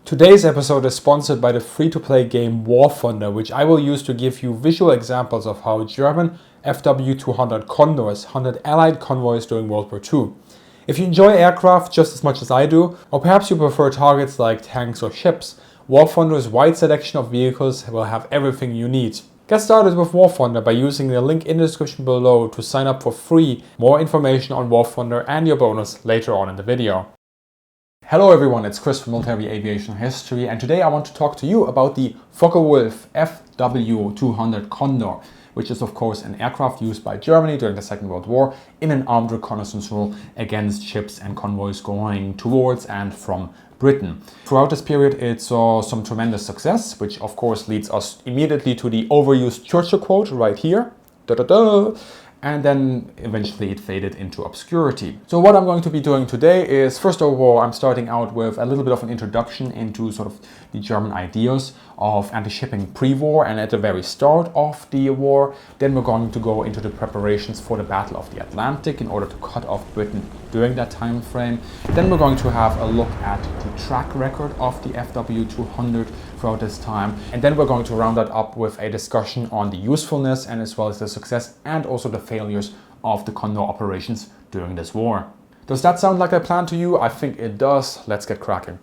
Today's episode is sponsored by the free-to-play game War Thunder, which I will use to give you visual examples of how German FW-200 Condors hunted Allied convoys during World War II. If you enjoy aircraft just as much as I do, or perhaps you prefer targets like tanks or ships, War Thunder's wide selection of vehicles will have everything you need. Get started with War Thunder by using the link in the description below to sign up for free. More information on War Thunder and your bonus later on in the video. Hello everyone, it's Chris from Military Aviation History, and today I want to talk to you about the Focke-Wulf FW-200 Condor, which is of course an aircraft used by Germany during the Second World War in an armed reconnaissance role against ships and convoys going towards and from Britain. Throughout this period it saw some tremendous success, which of course leads us immediately to the overused Churchill quote right here. Da, da, da. And then eventually it faded into obscurity. So what I'm going to be doing today is, first of all, I'm starting out with a little bit of an introduction into sort of the German ideas of anti-shipping pre-war and at the very start of the war. Then we're going to go into the preparations for the Battle of the Atlantic in order to cut off Britain during that time frame. Then we're going to have a look at the track record of the FW-200 throughout this time. And then we're going to round that up with a discussion on the usefulness and as well as the success and also the failures of the Condor operations during this war. Does that sound like a plan to you? I think it does. Let's get cracking.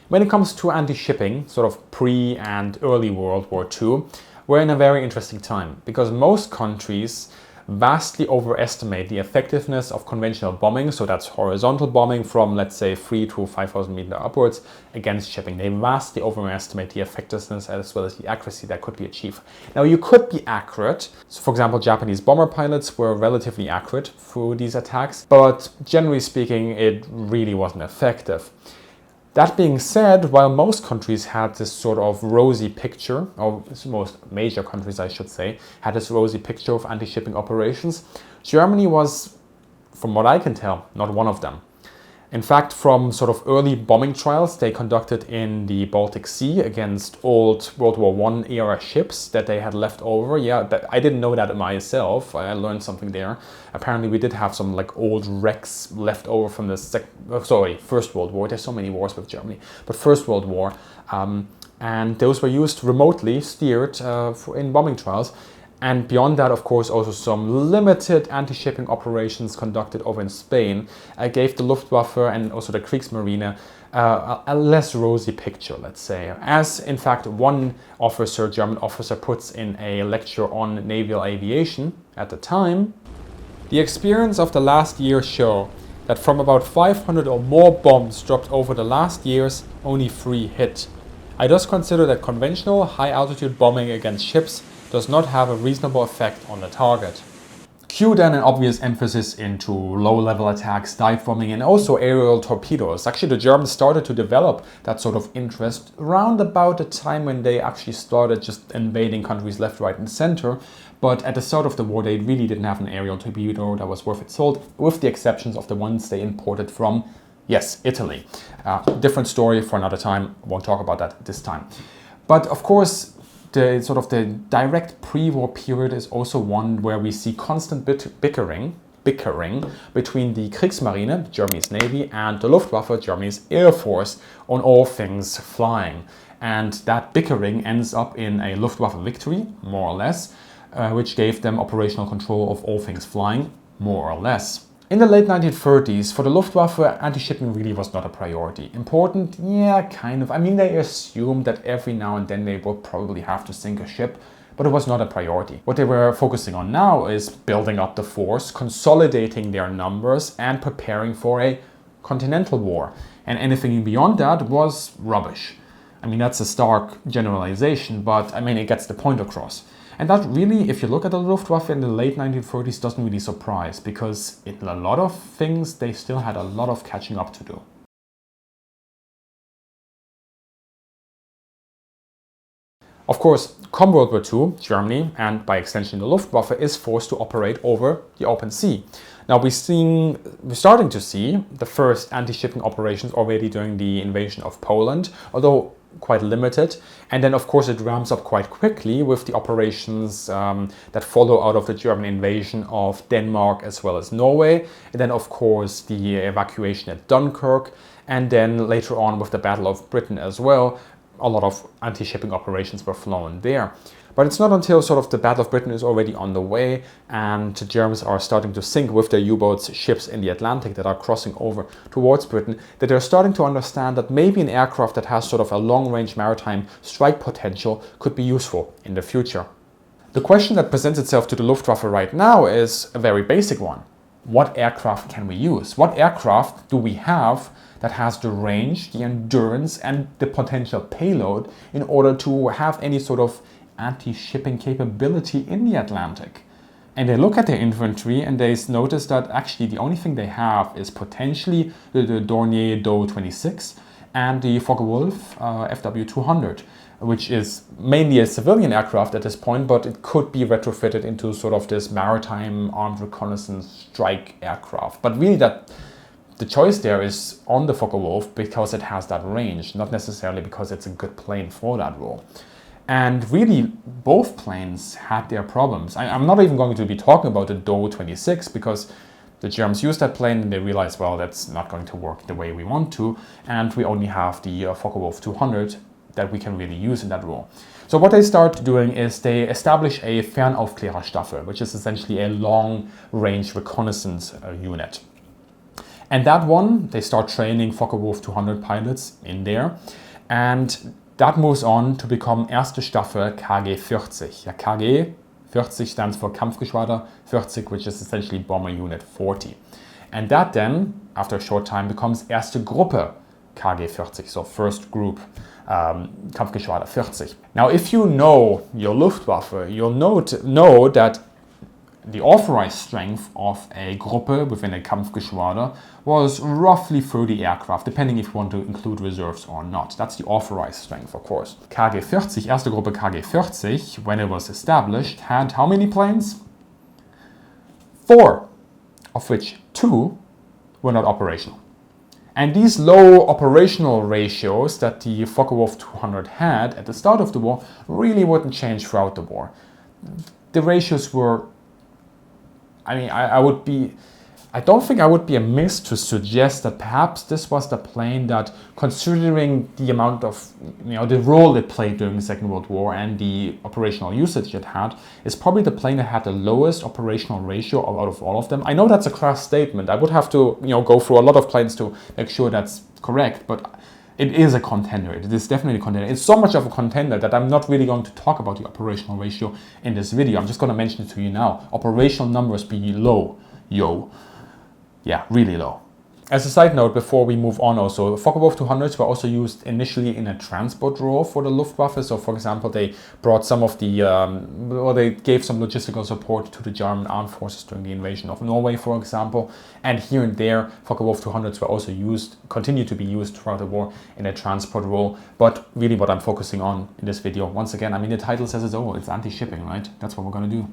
When it comes to anti-shipping, sort of pre and early World War II, we're in a very interesting time because most countries vastly overestimate the effectiveness of conventional bombing, so that's horizontal bombing from, let's say, 3 to 5,000 meters upwards against shipping. They vastly overestimate the effectiveness as well as the accuracy that could be achieved. Now, you could be accurate. So, for example, Japanese bomber pilots were relatively accurate through these attacks, but generally speaking, it really wasn't effective. That being said, while most countries had this sort of rosy picture, or most major countries I should say, had this rosy picture of anti-shipping operations, Germany was, from what I can tell, not one of them. In fact, from sort of early bombing trials they conducted in the Baltic Sea against old World War I era ships that they had left over. Yeah, I didn't know that myself. I learned something there. Apparently we did have some like old wrecks left over from the First World War. There's so many wars with Germany, but First World War. And those were used remotely, steered in bombing trials. And beyond that, of course, also some limited anti-shipping operations conducted over in Spain gave the Luftwaffe and also the Kriegsmarine a less rosy picture, let's say. As, in fact, one officer, German officer, puts in a lecture on naval aviation at the time, the experience of the last year show that from about 500 or more bombs dropped over the last years, only 3 hit. I thus consider that conventional high-altitude bombing against ships does not have a reasonable effect on the target. Cue then an obvious emphasis into low-level attacks, dive bombing and also aerial torpedoes. Actually, the Germans started to develop that sort of interest around about the time when they actually started just invading countries left, right and center. But at the start of the war, they really didn't have an aerial torpedo that was worth its salt, with the exceptions of the ones they imported from, yes, Italy. Different story for another time, won't talk about that this time. But of course, the direct pre-war period is also one where we see constant bickering between the Kriegsmarine, Germany's navy, and the Luftwaffe, Germany's air force, on all things flying. And that bickering ends up in a Luftwaffe victory, more or less, which gave them operational control of all things flying, more or less. In the late 1930s, for the Luftwaffe, anti-shipping really was not a priority. Important? Yeah, kind of. I mean, they assumed that every now and then they would probably have to sink a ship, but it was not a priority. What they were focusing on now is building up the force, consolidating their numbers, and preparing for a continental war. And anything beyond that was rubbish. I mean, that's a stark generalization, but I mean, it gets the point across. And that really, if you look at the Luftwaffe in the late 1930s, doesn't really surprise, because in a lot of things, they still had a lot of catching up to do. Of course, come World War II, Germany, and by extension the Luftwaffe, is forced to operate over the open sea. Now we're starting to see the first anti-shipping operations already during the invasion of Poland, although quite limited. And then of course it ramps up quite quickly with the operations that follow out of the German invasion of Denmark as well as Norway. And then of course the evacuation at Dunkirk. And then later on with the Battle of Britain as well, a lot of anti-shipping operations were flown there. But it's not until sort of the Battle of Britain is already on the way and the Germans are starting to sink with their U-boats, ships in the Atlantic that are crossing over towards Britain, that they're starting to understand that maybe an aircraft that has sort of a long-range maritime strike potential could be useful in the future. The question that presents itself to the Luftwaffe right now is a very basic one. What aircraft can we use? What aircraft do we have that has the range, the endurance and the potential payload in order to have any sort of anti-shipping capability in the Atlantic? And they look at their inventory and they notice that actually the only thing they have is potentially the Dornier DO 26 and the Focke-Wulf FW200, which is mainly a civilian aircraft at this point, but it could be retrofitted into sort of this maritime armed reconnaissance strike aircraft. But really the choice there is on the Focke-Wulf because it has that range, not necessarily because it's a good plane for that role. And really, both planes had their problems. I'm not even going to be talking about the DO 26 because the Germans used that plane and they realized, well, that's not going to work the way we want to. And we only have the Focke-Wulf 200 that we can really use in that role. So what they start doing is they establish a Fernaufklärer Staffel, which is essentially a long-range reconnaissance unit. And that one, they start training Focke-Wulf 200 pilots in there. And that moves on to become Erste Staffel KG-40. Ja, KG-40 stands for Kampfgeschwader 40, which is essentially Bomber Unit 40. And that then, after a short time, becomes Erste Gruppe KG-40, so first group Kampfgeschwader 40. Now, if you know your Luftwaffe, you'll know that the authorized strength of a Gruppe within a Kampfgeschwader was roughly 30 aircraft, depending if you want to include reserves or not. That's the authorized strength, of course. KG-40, Erste Gruppe KG-40, when it was established, had how many planes? 4, of which 2 were not operational. And these low operational ratios that the Focke-Wulf 200 had at the start of the war really wouldn't change throughout the war. The ratios were, I don't think I would be amiss to suggest that perhaps this was the plane that, considering the amount of, the role it played during the Second World War and the operational usage it had, is probably the plane that had the lowest operational ratio out of all of them. I know that's a crass statement. I would have to, go through a lot of planes to make sure that's correct, but it is a contender. It is definitely a contender. It's so much of a contender that I'm not really going to talk about the operational ratio in this video. I'm just going to mention it to you now. Operational numbers be low. Yeah, really low. As a side note, before we move on also, Focke-Wulf 200s were also used initially in a transport role for the Luftwaffe. So for example, they brought some of the, they gave some logistical support to the German armed forces during the invasion of Norway, for example. And here and there, Focke-Wulf 200s were also continue to be used throughout the war in a transport role. But really what I'm focusing on in this video, once again, the title says it all, it's anti-shipping, right? That's what we're gonna do.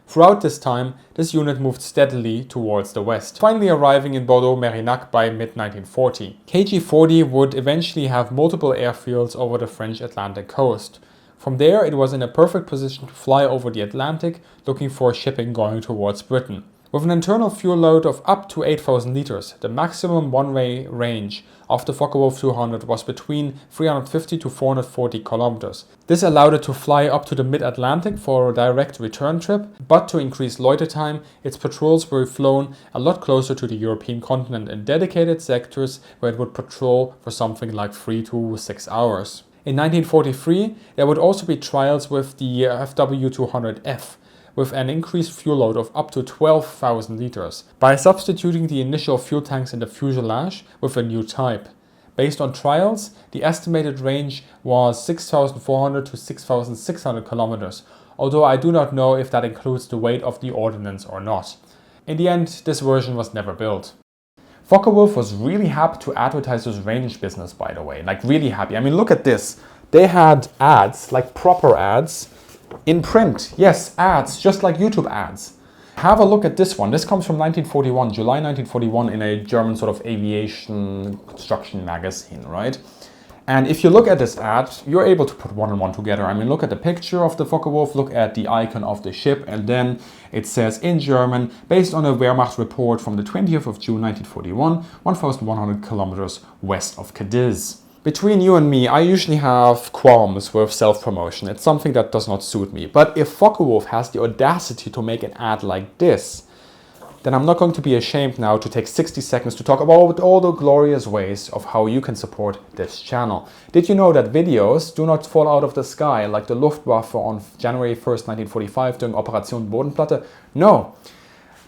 Throughout this time, this unit moved steadily towards the west, finally arriving in Bordeaux-Mérignac by mid-1940. KG-40 would eventually have multiple airfields over the French Atlantic coast. From there, it was in a perfect position to fly over the Atlantic, looking for shipping going towards Britain. With an internal fuel load of up to 8,000 liters, the maximum one-way range of the Focke-Wulf 200 was between 350 to 440 kilometers. This allowed it to fly up to the mid-Atlantic for a direct return trip, but to increase loiter time, its patrols were flown a lot closer to the European continent in dedicated sectors where it would patrol for something like 3 to 6 hours. In 1943, there would also be trials with the FW200F, with an increased fuel load of up to 12,000 liters, by substituting the initial fuel tanks in the fuselage with a new type. Based on trials, the estimated range was 6,400 to 6,600 kilometers, although I do not know if that includes the weight of the ordnance or not. In the end, this version was never built. Focke-Wulf was really happy to advertise this range business, by the way, like really happy. Look at this. They had ads, like proper ads, in print. Yes, ads, just like YouTube ads. Have a look at this one. This comes from 1941, July 1941, in a German sort of aviation construction magazine, right? And if you look at this ad, you're able to put one and one together. I mean, look at the picture of the Focke-Wulf, look at the icon of the ship, and then it says in German, based on a Wehrmacht report from the 20th of June 1941, 1,100 kilometers west of Cadiz. Between you and me, I usually have qualms with self-promotion. It's something that does not suit me. But if Focke-Wulf has the audacity to make an ad like this, then I'm not going to be ashamed now to take 60 seconds to talk about all the glorious ways of how you can support this channel. Did you know that videos do not fall out of the sky like the Luftwaffe on January 1st, 1945 during Operation Bodenplatte? No.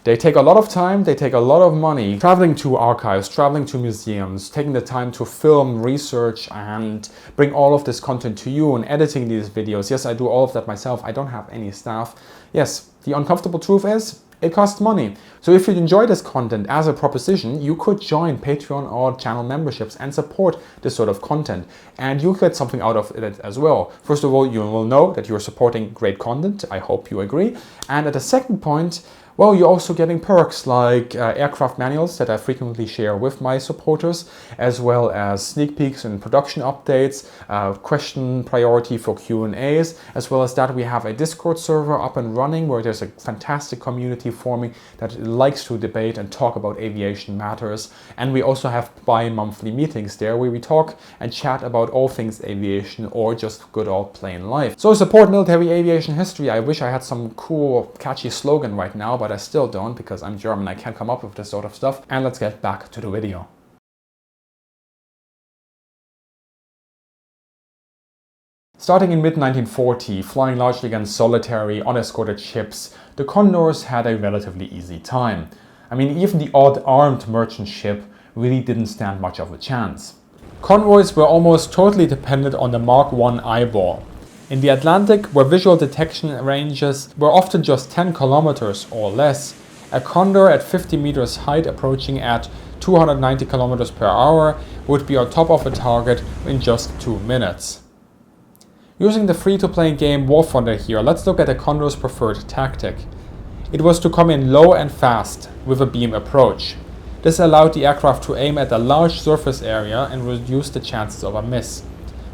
They take a lot of time, they take a lot of money, traveling to archives, traveling to museums, taking the time to film, research, and bring all of this content to you and editing these videos. Yes, I do all of that myself. I don't have any staff. Yes, the uncomfortable truth is, it costs money. So if you enjoy this content as a proposition, you could join Patreon or channel memberships and support this sort of content. And you get something out of it as well. First of all, you will know that you're supporting great content. I hope you agree. And at the second point, well, you're also getting perks like aircraft manuals that I frequently share with my supporters, as well as sneak peeks and production updates, question priority for Q&As, as well as that we have a Discord server up and running where there's a fantastic community forming that likes to debate and talk about aviation matters. And we also have bi-monthly meetings there where we talk and chat about all things aviation or just good old plain life. So support military aviation history. I wish I had some cool, catchy slogan right now, but I still don't because I'm German. I can't come up with this sort of stuff. And let's get back to the video. Starting in mid-1940, flying largely against solitary, unescorted ships, the Condors had a relatively easy time. I mean, even the odd armed merchant ship really didn't stand much of a chance. Convoys were almost totally dependent on the Mark I eyeball. In the Atlantic, where visual detection ranges were often just 10 kilometers or less, a Condor at 50 meters height approaching at 290 kilometers per hour would be on top of a target in just 2 minutes. Using the free-to-play game War Thunder here, let's look at the Condor's preferred tactic. It was to come in low and fast with a beam approach. This allowed the aircraft to aim at a large surface area and reduce the chances of a miss.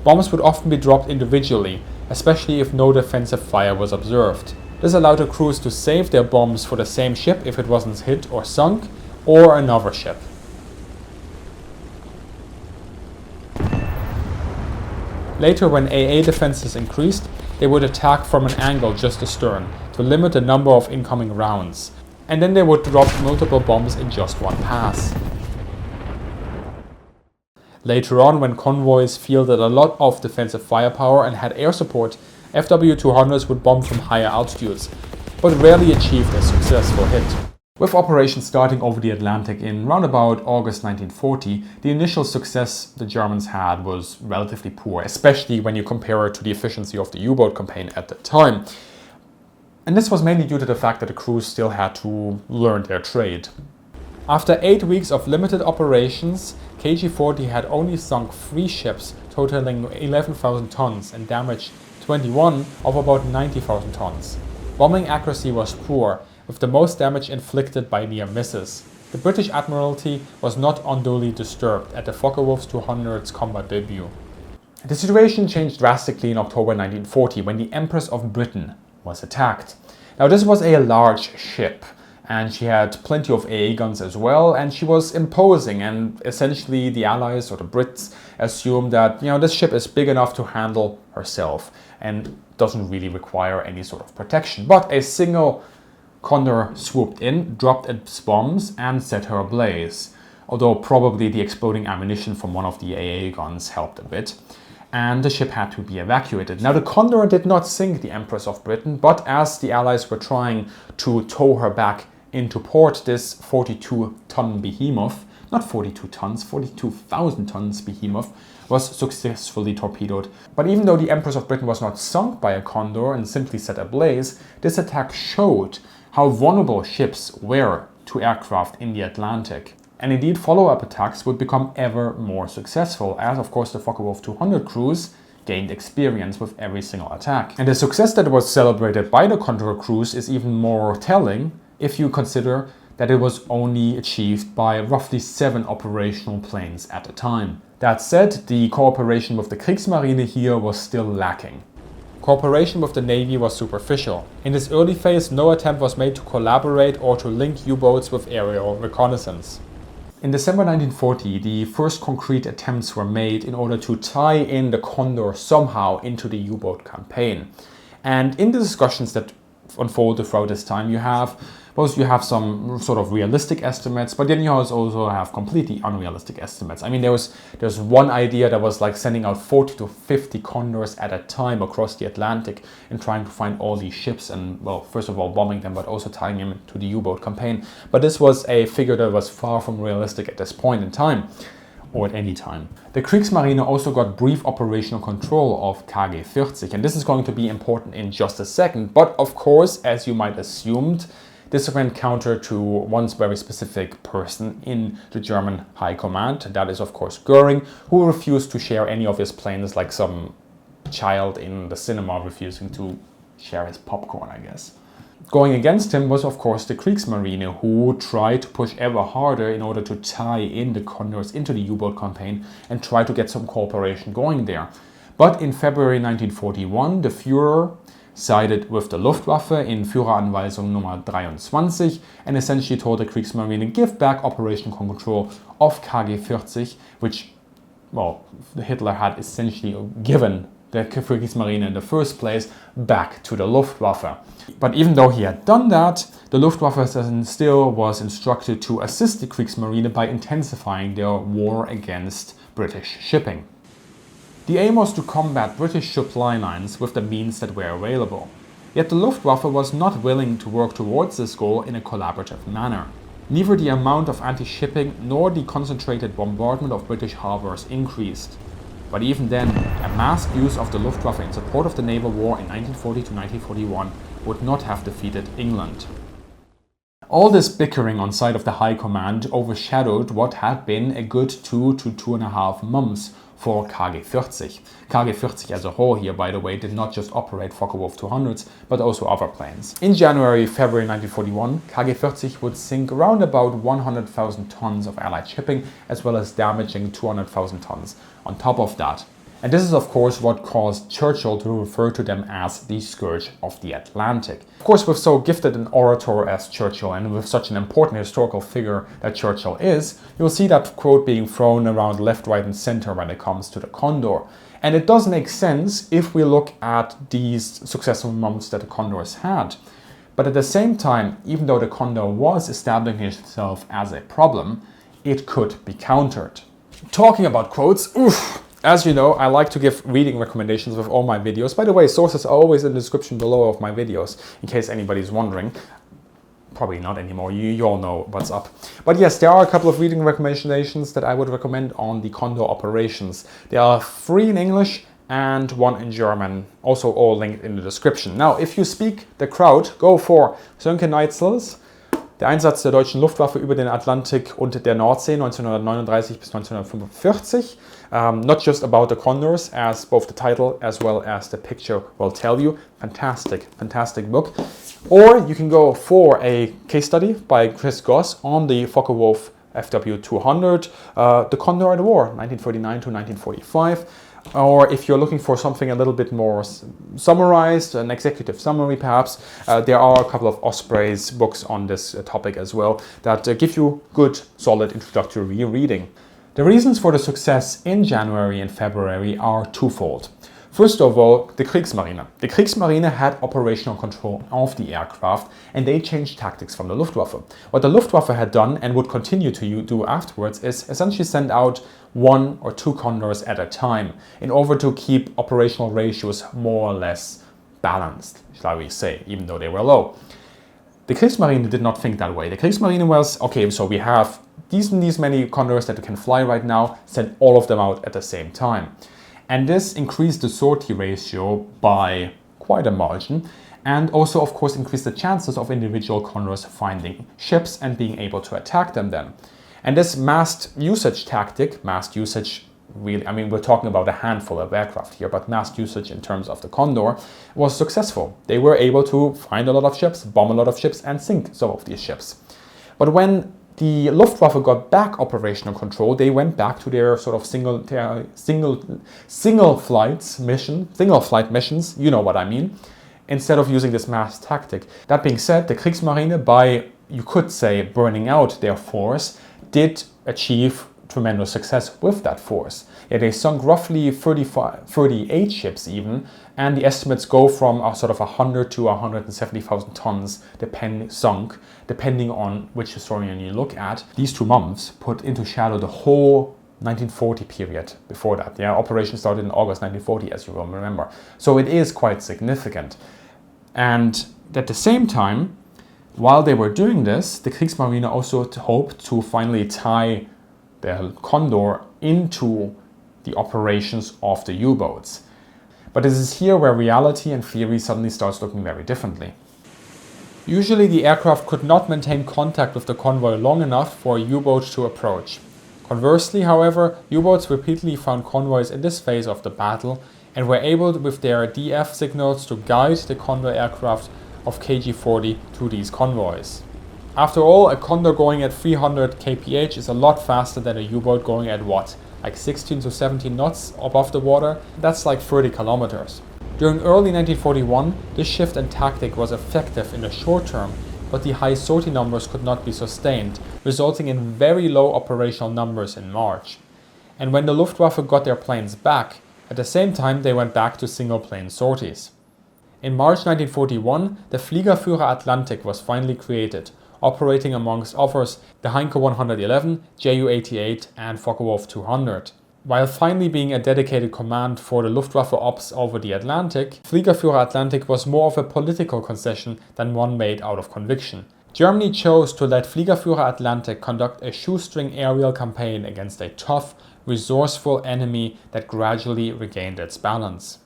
Bombs would often be dropped individually, especially if no defensive fire was observed. This allowed the crews to save their bombs for the same ship if it wasn't hit or sunk, or another ship. Later, when AA defenses increased, they would attack from an angle just astern to limit the number of incoming rounds, and then they would drop multiple bombs in just one pass. Later on, when convoys fielded a lot of defensive firepower and had air support, FW-200s would bomb from higher altitudes, but rarely achieved a successful hit. With operations starting over the Atlantic in roundabout August 1940, the initial success the Germans had was relatively poor, especially when you compare it to the efficiency of the U-boat campaign at the time. And this was mainly due to the fact that the crews still had to learn their trade. After 8 weeks of limited operations, KG-40 had only sunk 3 ships totaling 11,000 tons and damaged 21 of about 90,000 tons. Bombing accuracy was poor, with the most damage inflicted by near misses. The British Admiralty was not unduly disturbed at the Focke-Wulf's 200's combat debut. The situation changed drastically in October 1940 when the Empress of Britain was attacked. Now this was a large ship, and she had plenty of AA guns as well, and she was imposing, and essentially the Allies or the Brits assumed that, this ship is big enough to handle herself and doesn't really require any sort of protection. But a single Condor swooped in, dropped its bombs and set her ablaze, although probably the exploding ammunition from one of the AA guns helped a bit, and the ship had to be evacuated. Now the Condor did not sink the Empress of Britain, but as the Allies were trying to tow her back into port, this 42-ton behemoth, not 42 tons, 42,000 tons behemoth, was successfully torpedoed. But even though the Empress of Britain was not sunk by a Condor and simply set ablaze, this attack showed how vulnerable ships were to aircraft in the Atlantic. And indeed, follow-up attacks would become ever more successful, as of course the Focke-Wulf 200 crews gained experience with every single attack. And the success that was celebrated by the Condor crews is even more telling if you consider that it was only achieved by roughly 7 operational planes at a time. That said, the cooperation with the Kriegsmarine here was still lacking. Cooperation with the Navy was superficial. In this early phase, no attempt was made to collaborate or to link U-boats with aerial reconnaissance. In December 1940, the first concrete attempts were made in order to tie in the Condor somehow into the U-boat campaign. And in the discussions that unfolded throughout this time, you have some sort of realistic estimates, but then you also have completely unrealistic estimates. I mean, there's one idea that was like sending out 40 to 50 Condors at a time across the Atlantic and trying to find all these ships and, well, first of all bombing them, but also tying them to the U-boat campaign. But this was a figure that was far from realistic at this point in time, or at any time. The Kriegsmarine also got brief operational control of KG-40, and this is going to be important in just a second. But of course, as you might assumed, this ran counter to one very specific person in the German High Command. That is, of course, Göring, who refused to share any of his planes, like some child in the cinema refusing to share his popcorn, I guess. Going against him was, of course, the Kriegsmarine, who tried to push ever harder in order to tie in the Condors into the U-boat campaign and try to get some cooperation going there. But in February 1941, the Führer sided with the Luftwaffe in Führeranweisung Nummer 23 and essentially told the Kriegsmarine give back operational control of KG-40, which, well, Hitler had essentially given the Kriegsmarine in the first place back to the Luftwaffe. But even though he had done that, the Luftwaffe still was instructed to assist the Kriegsmarine by intensifying their war against British shipping. The aim was to combat British supply lines with the means that were available. Yet the Luftwaffe was not willing to work towards this goal in a collaborative manner. Neither the amount of anti-shipping nor the concentrated bombardment of British harbours increased. But even then, a massed use of the Luftwaffe in support of the naval war in 1940 to 1941 would not have defeated England. All this bickering on side of the High Command overshadowed what had been a good 2 to 2.5 months for KG-40. KG-40 as a whole here, by the way, did not just operate Focke-Wulf 200s, but also other planes. In February 1941, KG-40 would sink around about 100,000 tons of Allied shipping, as well as damaging 200,000 tons on top of that. And this is, of course, what caused Churchill to refer to them as the Scourge of the Atlantic. Of course, with so gifted an orator as Churchill and with such an important historical figure that Churchill is, you'll see that quote being thrown around left, right and center when it comes to the Condor. And it does make sense if we look at these successful months that the Condors had. But at the same time, even though the Condor was establishing itself as a problem, it could be countered. Talking about quotes, as you know, I like to give reading recommendations with all my videos. By the way, sources are always in the description below of my videos, in case anybody's wondering. Probably not anymore, you all know what's up. But yes, there are a couple of reading recommendations that I would recommend on the Condor operations. There are 3 in English and 1 in German, also all linked in the description. Now, if you speak the crowd, go for Sönke Neitzel's Der Einsatz der deutschen Luftwaffe über den Atlantik und der Nordsee 1939 bis 1945. Not just about the Condors, as both the title as well as the picture will tell you. Fantastic, fantastic book. Or you can go for a case study by Chris Goss on the Focke-Wulf FW200, the Condor at War, 1949 to 1945. Or if you're looking for something a little bit more summarized, an executive summary perhaps, there are a couple of Osprey's books on this topic as well that give you good, solid introductory reading. The reasons for the success in January and February are twofold. First of all, the Kriegsmarine. The Kriegsmarine had operational control of the aircraft and they changed tactics from the Luftwaffe. What the Luftwaffe had done and would continue to do afterwards is essentially send out 1 or 2 Condors at a time in order to keep operational ratios more or less balanced, shall we say, even though they were low. The Kriegsmarine did not think that way. The Kriegsmarine was, okay, so we have these many Condors that can fly right now, send all of them out at the same time. And this increased the sortie ratio by quite a margin and also, of course, increased the chances of individual Condors finding ships and being able to attack them then. And this massed usage tactic, really, I mean, we're talking about a handful of aircraft here, but massed usage in terms of the Condor was successful. They were able to find a lot of ships, bomb a lot of ships and sink some of these ships. But when the Luftwaffe got back operational control, they went back to their sort of single flight missions, you know what I mean, instead of using this mass tactic. That being said, the Kriegsmarine, by, you could say, burning out their force, did achieve tremendous success with that force. Yeah, they sunk roughly 38 ships even, and the estimates go from a sort of 100 to 170,000 tons depending on which historian you look at. These 2 months put into shadow the whole 1940 period before that. Yeah, operation started in August 1940, as you will remember. So it is quite significant. And at the same time, while they were doing this, the Kriegsmarine also hoped to finally tie the Condor into the operations of the U-boats. But this is here where reality and theory suddenly starts looking very differently. Usually the aircraft could not maintain contact with the convoy long enough for a U-boat to approach. Conversely, however, U-boats repeatedly found convoys in this phase of the battle and were able with their DF signals to guide the Condor aircraft of KG-40 to these convoys. After all, a Condor going at 300 kph is a lot faster than a U-boat going at what? Like 16 to 17 knots above the water? That's like 30 kilometers. During early 1941, this shift in tactic was effective in the short term, but the high sortie numbers could not be sustained, resulting in very low operational numbers in March. And when the Luftwaffe got their planes back, at the same time they went back to single plane sorties. In March 1941, the Fliegerführer Atlantik was finally created, operating amongst others the Heinkel 111, Ju-88 and Focke-Wulf 200. While finally being a dedicated command for the Luftwaffe ops over the Atlantic, Fliegerführer Atlantik was more of a political concession than one made out of conviction. Germany chose to let Fliegerführer Atlantik conduct a shoestring aerial campaign against a tough, resourceful enemy that gradually regained its balance.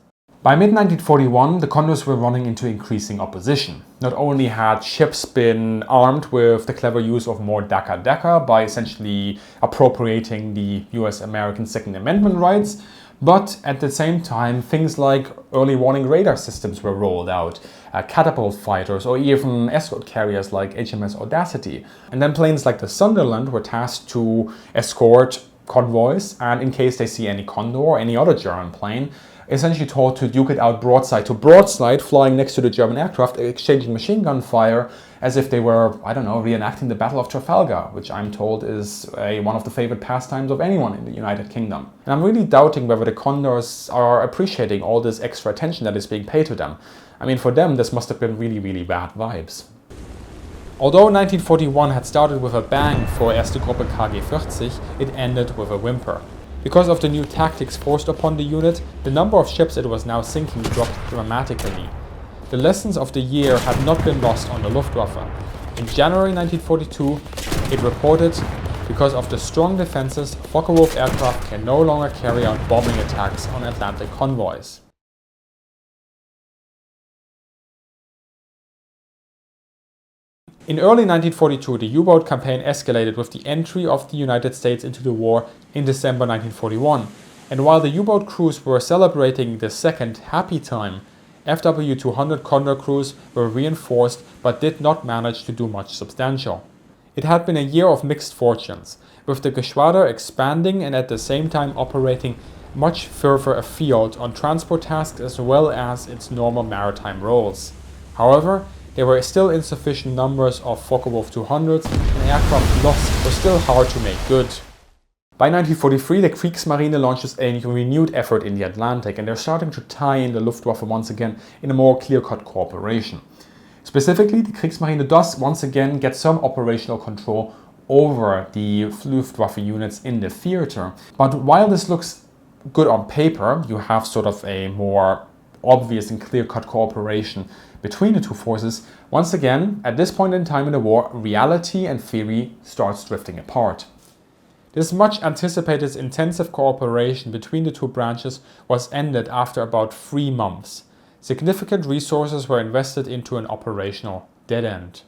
By mid-1941, the Condors were running into increasing opposition. Not only had ships been armed with the clever use of more Decker by essentially appropriating the US-American Second Amendment rights, but at the same time things like early warning radar systems were rolled out, catapult fighters or even escort carriers like HMS Audacity. And then planes like the Sunderland were tasked to escort convoys and in case they see any Condor or any other German plane, essentially told to duke it out broadside to broadside, flying next to the German aircraft, exchanging machine gun fire as if they were, I don't know, reenacting the Battle of Trafalgar, which I'm told is one of the favorite pastimes of anyone in the United Kingdom. And I'm really doubting whether the Condors are appreciating all this extra attention that is being paid to them. I mean, for them, this must have been really, really bad vibes. Although 1941 had started with a bang for Erste Gruppe KG-40, it ended with a whimper. Because of the new tactics forced upon the unit, the number of ships it was now sinking dropped dramatically. The lessons of the year had not been lost on the Luftwaffe. In January 1942, it reported, because of the strong defenses, Focke-Wulf aircraft can no longer carry out bombing attacks on Atlantic convoys. In early 1942, the U-boat campaign escalated with the entry of the United States into the war in December 1941. And while the U-boat crews were celebrating the second happy time, FW-200 Condor crews were reinforced but did not manage to do much substantial. It had been a year of mixed fortunes, with the Geschwader expanding and at the same time operating much further afield on transport tasks as well as its normal maritime roles. However, there were still insufficient numbers of Focke-Wulf 200s and aircraft loss was still hard to make good. By 1943, the Kriegsmarine launches a renewed effort in the Atlantic and they're starting to tie in the Luftwaffe once again in a more clear-cut cooperation. Specifically, the Kriegsmarine does once again get some operational control over the Luftwaffe units in the theater. But while this looks good on paper, you have sort of a more obvious and clear-cut cooperation between the two forces. Once again, at this point in time in the war, reality and theory starts drifting apart. This much anticipated intensive cooperation between the two branches was ended after about 3 months. Significant resources were invested into an operational dead end.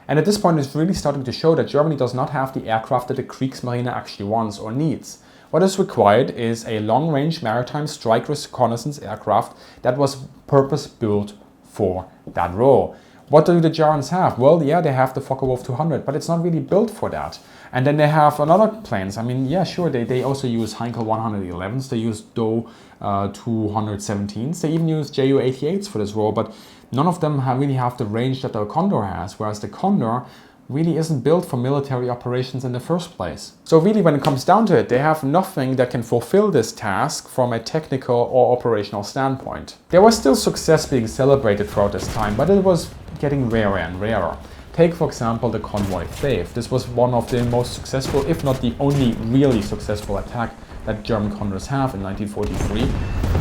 And at this point it's really starting to show that Germany does not have the aircraft that the Kriegsmarine actually wants or needs. What is required is a long-range maritime strike reconnaissance aircraft that was purpose-built for that role. What do the Germans have? Well, yeah, they have the Focke-Wulf 200, but it's not really built for that. And then they have another planes. I mean, yeah, sure, they also use Heinkel 111s, they use DO 217s, they even use Ju 88s for this role, but none of them really have the range that the Condor has, whereas the Condor really isn't built for military operations in the first place. So really, when it comes down to it, they have nothing that can fulfill this task from a technical or operational standpoint. There was still success being celebrated throughout this time, but it was getting rarer and rarer. Take, for example, the Convoy Faith. This was one of the most successful, if not the only really successful attack that German Condors have in 1943.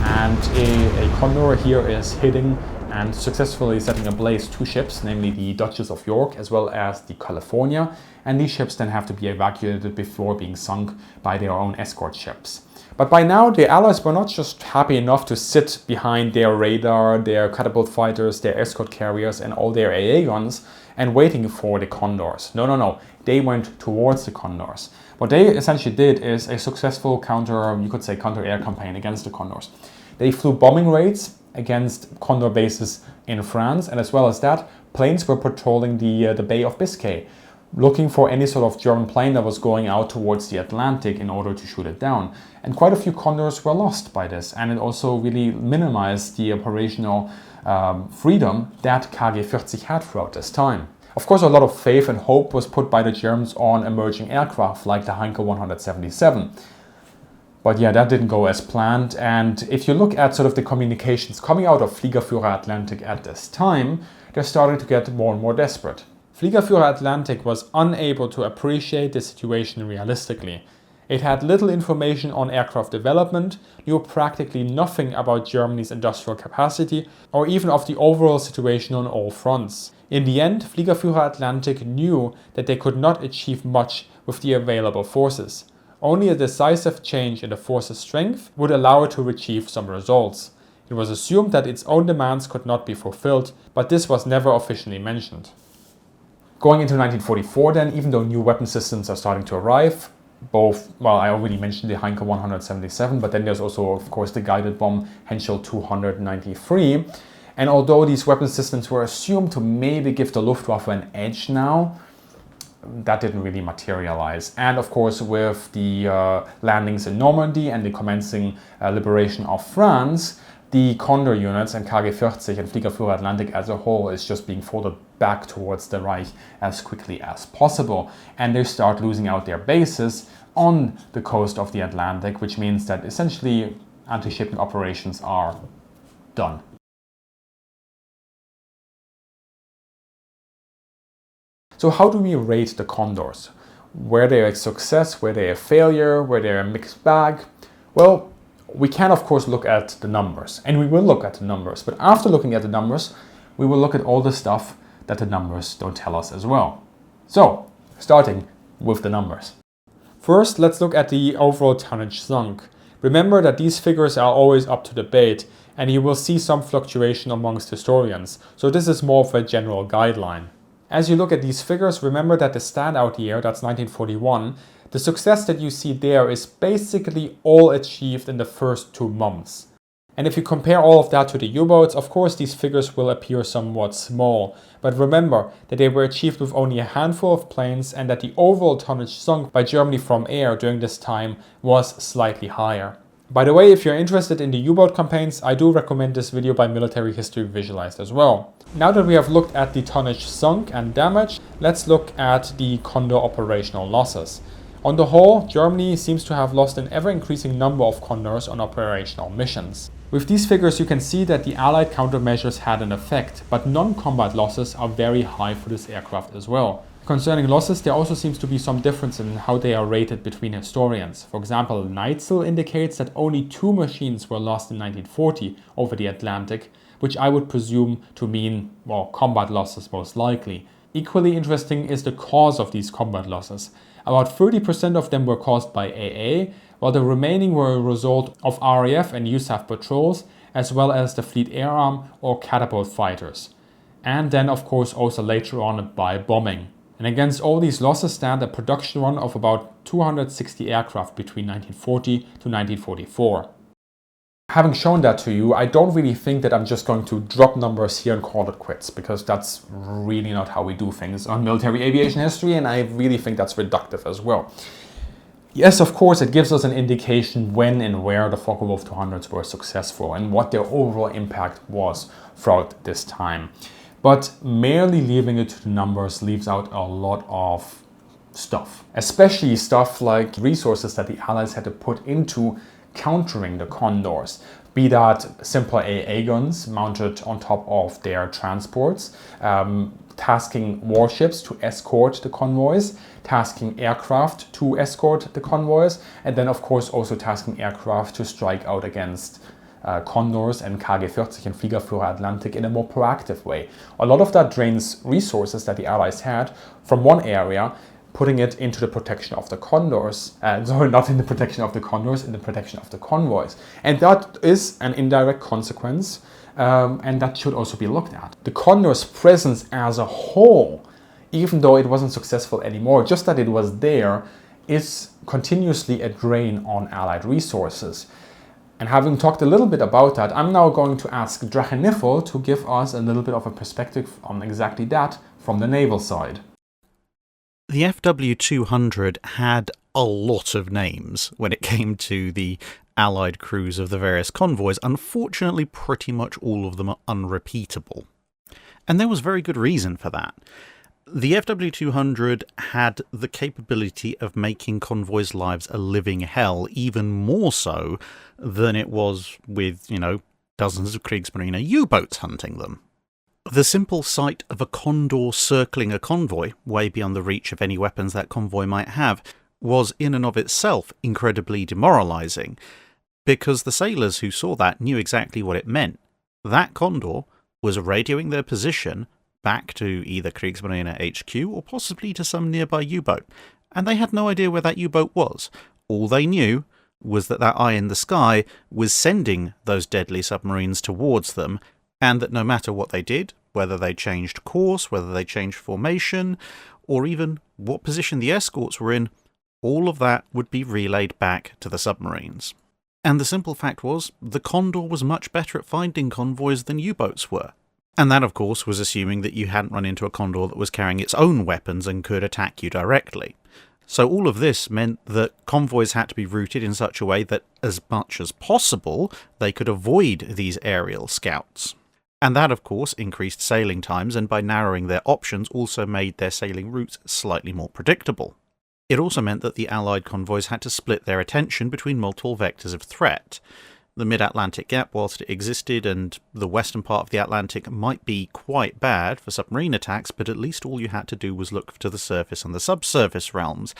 And a Condor here is hitting and successfully setting ablaze two ships, namely the Duchess of York as well as the California. And these ships then have to be evacuated before being sunk by their own escort ships. But by now, the Allies were not just happy enough to sit behind their radar, their catapult fighters, their escort carriers and all their AA guns and waiting for the Condors. No, no, no. They went towards the Condors. What they essentially did is a successful counter-air campaign against the Condors. They flew bombing raids against Condor bases in France, and as well as that, planes were patrolling the Bay of Biscay, looking for any sort of German plane that was going out towards the Atlantic in order to shoot it down. And quite a few Condors were lost by this, and it also really minimized the operational freedom that KG-40 had throughout this time. Of course, a lot of faith and hope was put by the Germans on emerging aircraft like the Heinkel 177. But yeah, that didn't go as planned. And if you look at sort of the communications coming out of Fliegerführer Atlantik at this time, they're starting to get more and more desperate. Fliegerführer Atlantik was unable to appreciate the situation realistically. It had little information on aircraft development, knew practically nothing about Germany's industrial capacity, or even of the overall situation on all fronts. In the end, Fliegerführer Atlantik knew that they could not achieve much with the available forces. Only a decisive change in the force's strength would allow it to achieve some results. It was assumed that its own demands could not be fulfilled, but this was never officially mentioned. Going into 1944 then, even though new weapon systems are starting to arrive, I already mentioned the Heinkel 177, but then there's also, of course, the guided bomb Henschel 293. And although these weapon systems were assumed to maybe give the Luftwaffe an edge now, that didn't really materialize. And of course, with the landings in Normandy and the commencing liberation of France, the Condor units and KG-40 and Fliegerführer Atlantik as a whole is just being folded back towards the Reich as quickly as possible. And they start losing out their bases on the coast of the Atlantic, which means that essentially anti-shipping operations are done. So how do we rate the Condors? Were they a success? Were they a failure? Were they a mixed bag? Well, we can of course look at the numbers, and we will look at the numbers. But after looking at the numbers, we will look at all the stuff that the numbers don't tell us as well. So, starting with the numbers. First, let's look at the overall tonnage sunk. Remember that these figures are always up to debate, and you will see some fluctuation amongst historians. So this is more of a general guideline. As you look at these figures, remember that the standout year, that's 1941, the success that you see there is basically all achieved in the first 2 months. And if you compare all of that to the U-boats, of course these figures will appear somewhat small. But remember that they were achieved with only a handful of planes and that the overall tonnage sunk by Germany from air during this time was slightly higher. By the way, if you're interested in the U-boat campaigns, I do recommend this video by Military History Visualized as well. Now that we have looked at the tonnage sunk and damage, let's look at the Condor operational losses. On the whole, Germany seems to have lost an ever-increasing number of Condors on operational missions. With these figures you can see that the Allied countermeasures had an effect, but non-combat losses are very high for this aircraft as well. Concerning losses, there also seems to be some difference in how they are rated between historians. For example, Neitzel indicates that only 2 machines were lost in 1940 over the Atlantic, which I would presume to mean, well, combat losses most likely. Equally interesting is the cause of these combat losses. About 30% of them were caused by AA, while the remaining were a result of RAF and USAF patrols, as well as the Fleet Air Arm or catapult fighters. And then of course also later on by bombing. And against all these losses stand a production run of about 260 aircraft between 1940 to 1944. Having shown that to you, I don't really think that I'm just going to drop numbers here and call it quits, because that's really not how we do things on military aviation history, and I really think that's reductive as well. Yes, of course, it gives us an indication when and where the Focke-Wulf 200s were successful and what their overall impact was throughout this time. But merely leaving it to the numbers leaves out a lot of stuff, especially stuff like resources that the Allies had to put into countering the Condors, be that simple AA guns mounted on top of their transports, tasking warships to escort the convoys, tasking aircraft to escort the convoys, and then of course also tasking aircraft to strike out against Condors and KG-40 and Fliegerführer Atlantik in a more proactive way. A lot of that drains resources that the Allies had from one area, putting it into the protection of the Condors, sorry, not in the protection of the Condors, in the protection of the convoys. And that is an indirect consequence, and that should also be looked at. The Condors' presence as a whole, even though it wasn't successful anymore, just that it was there, is continuously a drain on Allied resources. And having talked a little bit about that, I'm now going to ask Dracheniffel to give us a little bit of a perspective on exactly that from the naval side. The FW-200 had a lot of names when it came to the Allied crews of the various convoys. Unfortunately, pretty much all of them are unrepeatable. And there was very good reason for that. The FW-200 had the capability of making convoys' lives a living hell, even more so than it was with, dozens of Kriegsmarine U-boats hunting them. The simple sight of a Condor circling a convoy, way beyond the reach of any weapons that convoy might have, was in and of itself incredibly demoralising, because the sailors who saw that knew exactly what it meant. That Condor was radioing their position back to either Kriegsmarine HQ or possibly to some nearby U-boat, and they had no idea where that U-boat was. All they knew was that that eye in the sky was sending those deadly submarines towards them, and that no matter what they did, whether they changed course, whether they changed formation, or even what position the escorts were in, all of that would be relayed back to the submarines. And the simple fact was, the Condor was much better at finding convoys than U-boats were. And that, of course, was assuming that you hadn't run into a Condor that was carrying its own weapons and could attack you directly. So all of this meant that convoys had to be routed in such a way that, as much as possible, they could avoid these aerial scouts. And that, of course, increased sailing times, and by narrowing their options also made their sailing routes slightly more predictable. It also meant that the Allied convoys had to split their attention between multiple vectors of threat. The mid-Atlantic gap, whilst it existed, and the western part of the Atlantic might be quite bad for submarine attacks, but at least all you had to do was look to the surface and the subsurface realms.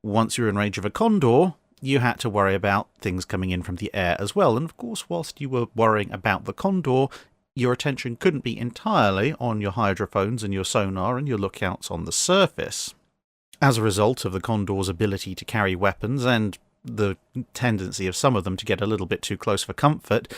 Once you were in range of a Condor, you had to worry about things coming in from the air as well, and of course, whilst you were worrying about the Condor, your attention couldn't be entirely on your hydrophones and your sonar and your lookouts on the surface. As a result of the Condor's ability to carry weapons and the tendency of some of them to get a little bit too close for comfort,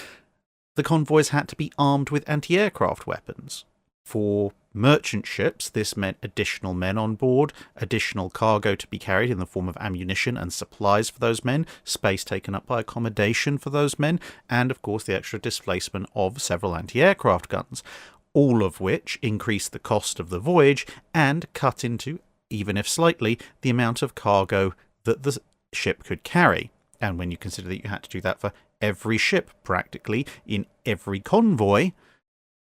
the convoys had to be armed with anti-aircraft weapons. For merchant ships, this meant additional men on board, additional cargo to be carried in the form of ammunition and supplies for those men, space taken up by accommodation for those men, and of course the extra displacement of several anti-aircraft guns, all of which increased the cost of the voyage and cut into, even if slightly, the amount of cargo that the ship could carry. And when you consider that you had to do that for every ship practically in every convoy,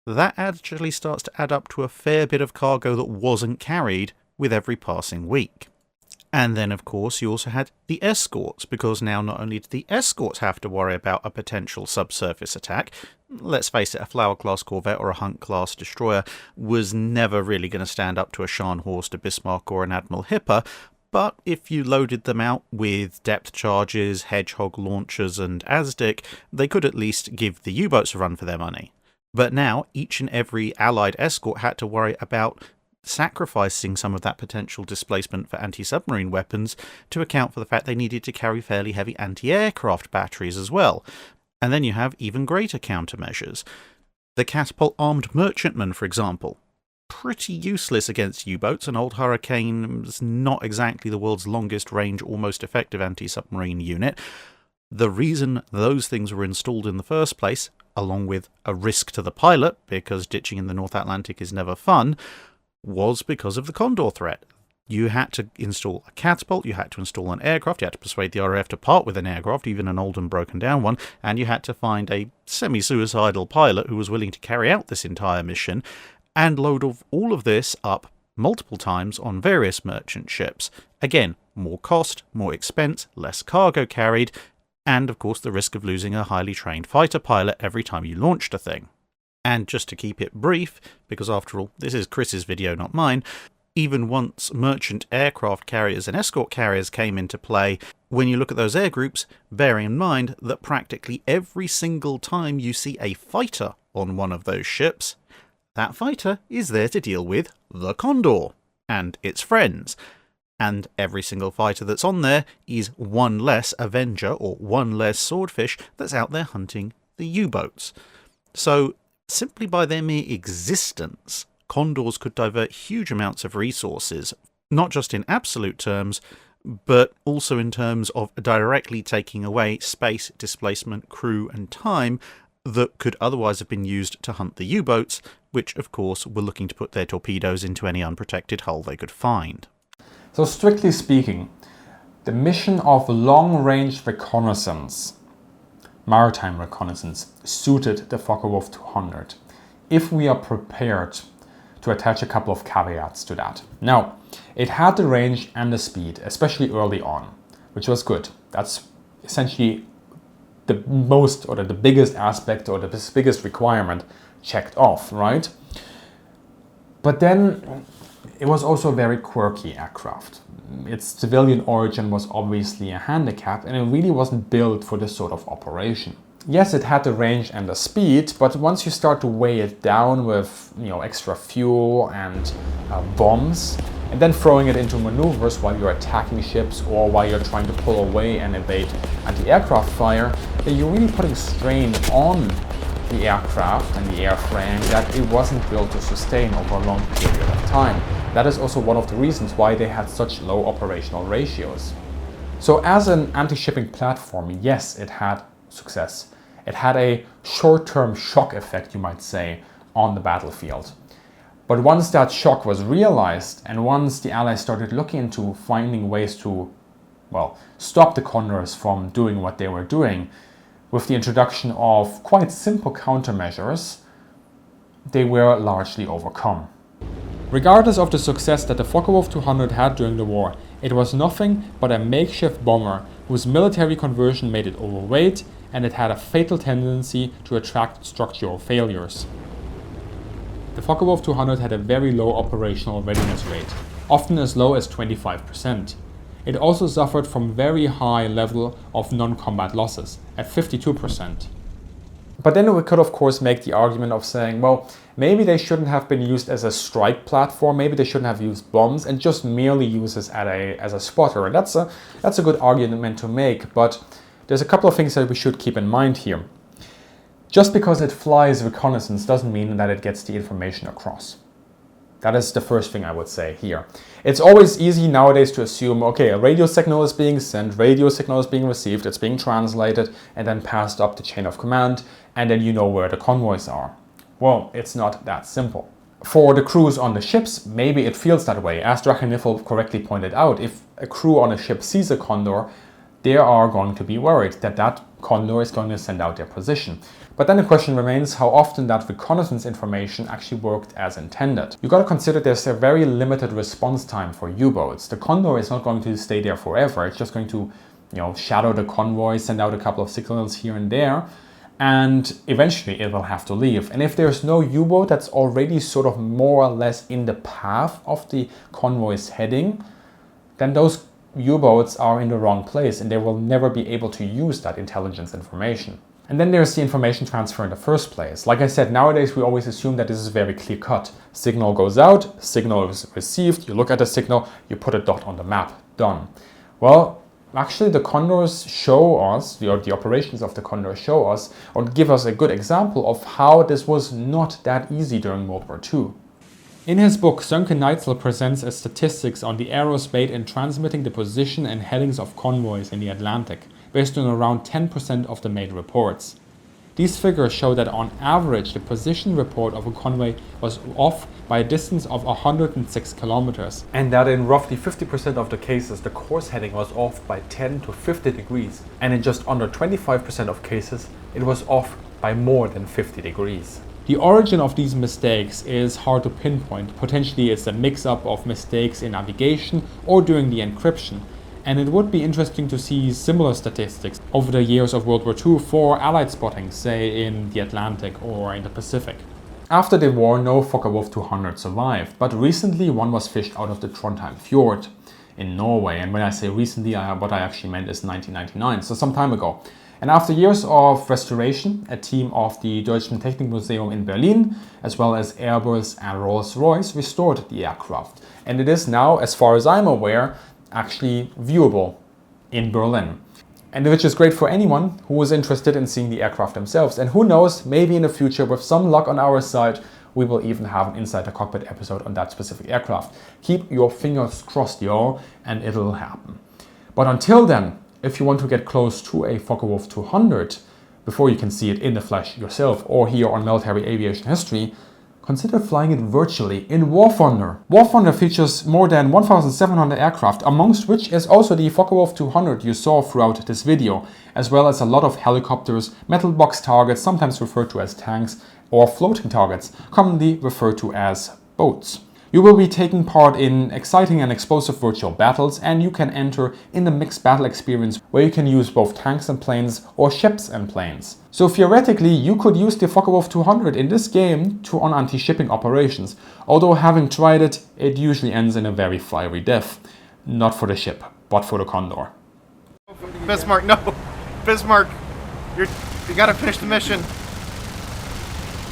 that actually starts to add up to a fair bit of cargo that wasn't carried with every passing week. And then, of course, you also had the escorts, because now not only did the escorts have to worry about a potential subsurface attack, let's face it, a Flower-class corvette or a Hunt-class destroyer was never really going to stand up to a Scharnhorst, a Bismarck, or an Admiral Hipper, but if you loaded them out with depth charges, Hedgehog launchers, and Azdic, they could at least give the U-boats a run for their money. But now, each and every Allied escort had to worry about sacrificing some of that potential displacement for anti-submarine weapons to account for the fact they needed to carry fairly heavy anti-aircraft batteries as well. And then you have even greater countermeasures. The catapult-armed merchantmen, for example. Pretty useless against U-boats. An old Hurricane is not exactly the world's longest range or most effective anti-submarine unit. The reason those things were installed in the first place, along with a risk to the pilot, because ditching in the North Atlantic is never fun, was because of the Condor threat. You had to install a catapult, you had to install an aircraft, you had to persuade the RAF to part with an aircraft, even an old and broken down one, and you had to find a semi-suicidal pilot who was willing to carry out this entire mission, and load all of this up multiple times on various merchant ships. Again, more cost, more expense, less cargo carried, and of course the risk of losing a highly trained fighter pilot every time you launched a thing. And just to keep it brief, because after all, this is Chris's video, not mine, even once merchant aircraft carriers and escort carriers came into play, when you look at those air groups, bear in mind that practically every single time you see a fighter on one of those ships, that fighter is there to deal with the Condor and its friends. And every single fighter that's on there is one less Avenger or one less Swordfish that's out there hunting the U-boats. So, simply by their mere existence, Condors could divert huge amounts of resources, not just in absolute terms, but also in terms of directly taking away space, displacement, crew and time that could otherwise have been used to hunt the U-boats, which of course were looking to put their torpedoes into any unprotected hull they could find. So strictly speaking, the mission of long-range reconnaissance, maritime reconnaissance, suited the Focke-Wulf 200, if we are prepared to attach a couple of caveats to that. Now, it had the range and the speed, especially early on, which was good. That's essentially the most or the biggest aspect or the biggest requirement checked off, right? But then it was also a very quirky aircraft. Its civilian origin was obviously a handicap, and it really wasn't built for this sort of operation. Yes, it had the range and the speed, but once you start to weigh it down with extra fuel and bombs, and then throwing it into maneuvers while you're attacking ships or while you're trying to pull away and evade anti-aircraft fire, then you're really putting strain on the aircraft and the airframe that it wasn't built to sustain over a long period of time. That is also one of the reasons why they had such low operational ratios. So as an anti-shipping platform, yes, it had success. It had a short-term shock effect, you might say, on the battlefield. But once that shock was realized, and once the Allies started looking into finding ways to, stop the Condors from doing what they were doing, with the introduction of quite simple countermeasures, they were largely overcome. Regardless of the success that the Focke-Wulf 200 had during the war, it was nothing but a makeshift bomber whose military conversion made it overweight, and it had a fatal tendency to attract structural failures. The Focke-Wulf 200 had a very low operational readiness rate, often as low as 25%. It also suffered from very high level of non-combat losses, at 52%. But then we could of course make the argument of saying, well, maybe they shouldn't have been used as a strike platform, maybe they shouldn't have used bombs and just merely use this as a spotter. And that's a good argument to make, but there's a couple of things that we should keep in mind here. Just because it flies reconnaissance doesn't mean that it gets the information across. That is the first thing I would say here. It's always easy nowadays to assume, okay, a radio signal is being sent, radio signal is being received, it's being translated and then passed up the chain of command, and then you know where the convoys are. Well, it's not that simple. For the crews on the ships, maybe it feels that way. As Dracheniffel correctly pointed out, if a crew on a ship sees a Condor, they are going to be worried that that Condor is going to send out their position. But then the question remains how often that reconnaissance information actually worked as intended. You got to consider there's a very limited response time for U-boats. The Condor is not going to stay there forever. It's just going to, shadow the convoy, send out a couple of signals here and there, and eventually it will have to leave. And if there's no U-boat that's already sort of more or less in the path of the convoy's heading, then those U-boats are in the wrong place and they will never be able to use that intelligence information. And then there's the information transfer in the first place. Like I said, nowadays we always assume that this is very clear cut. Signal goes out, signal is received, you look at the signal, you put a dot on the map, done. Well, actually the Condors show us, or the operations of the Condor show us, or give us a good example of how this was not that easy during World War II. In his book, Sönke Neitzel presents as statistics on the arrows made in transmitting the position and headings of convoys in the Atlantic, based on around 10% of the made reports. These figures show that on average the position report of a convoy was off by a distance of 106 kilometers, and that in roughly 50% of the cases the course heading was off by 10 to 50 degrees, and in just under 25% of cases it was off by more than 50 degrees. The origin of these mistakes is hard to pinpoint. Potentially it's a mix-up of mistakes in navigation or during the encryption, and it would be interesting to see similar statistics over the years of World War II for Allied spotting, say in the Atlantic or in the Pacific. After the war, no Focke-Wulf 200 survived, but recently one was fished out of the Trondheim Fjord in Norway, and when I say recently, what I actually meant is 1999, so some time ago. And after years of restoration, a team of the Deutsche Museum in Berlin, as well as Airbus and Rolls-Royce, restored the aircraft. And it is now, as far as I'm aware, actually viewable in Berlin. And which is great for anyone who is interested in seeing the aircraft themselves. And who knows, maybe in the future, with some luck on our side, we will even have an Inside the Cockpit episode on that specific aircraft. Keep your fingers crossed, y'all, and it'll happen. But until then, if you want to get close to a Focke-Wulf 200 before you can see it in the flesh yourself or here on Military Aviation History, consider flying it virtually in War Thunder. War Thunder features more than 1,700 aircraft, amongst which is also the Focke-Wulf 200 you saw throughout this video, as well as a lot of helicopters, metal box targets, sometimes referred to as tanks, or floating targets, commonly referred to as boats. You will be taking part in exciting and explosive virtual battles, and you can enter in the mixed battle experience where you can use both tanks and planes or ships and planes. So theoretically you could use the Focke-Wulf 200 in this game on anti-shipping operations, although having tried it, it usually ends in a very fiery death. Not for the ship, but for the Condor. Bismarck, no! Bismarck, you gotta finish the mission.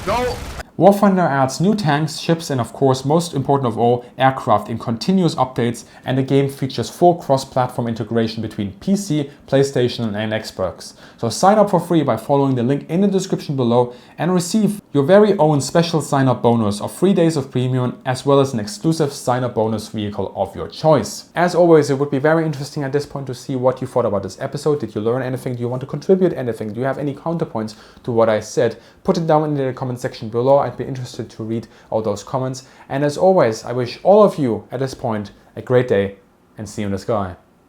Go! War Thunder adds new tanks, ships, and of course, most important of all, aircraft in continuous updates, and the game features full cross-platform integration between PC, PlayStation, and Xbox. So sign up for free by following the link in the description below and receive your very own special sign-up bonus of 3 days of premium, as well as an exclusive sign-up bonus vehicle of your choice. As always, it would be very interesting at this point to see what you thought about this episode. Did you learn anything? Do you want to contribute anything? Do you have any counterpoints to what I said? Put it down in the comment section below. I'd be interested to read all those comments. And as always, I wish all of you at this point a great day and see you in the sky.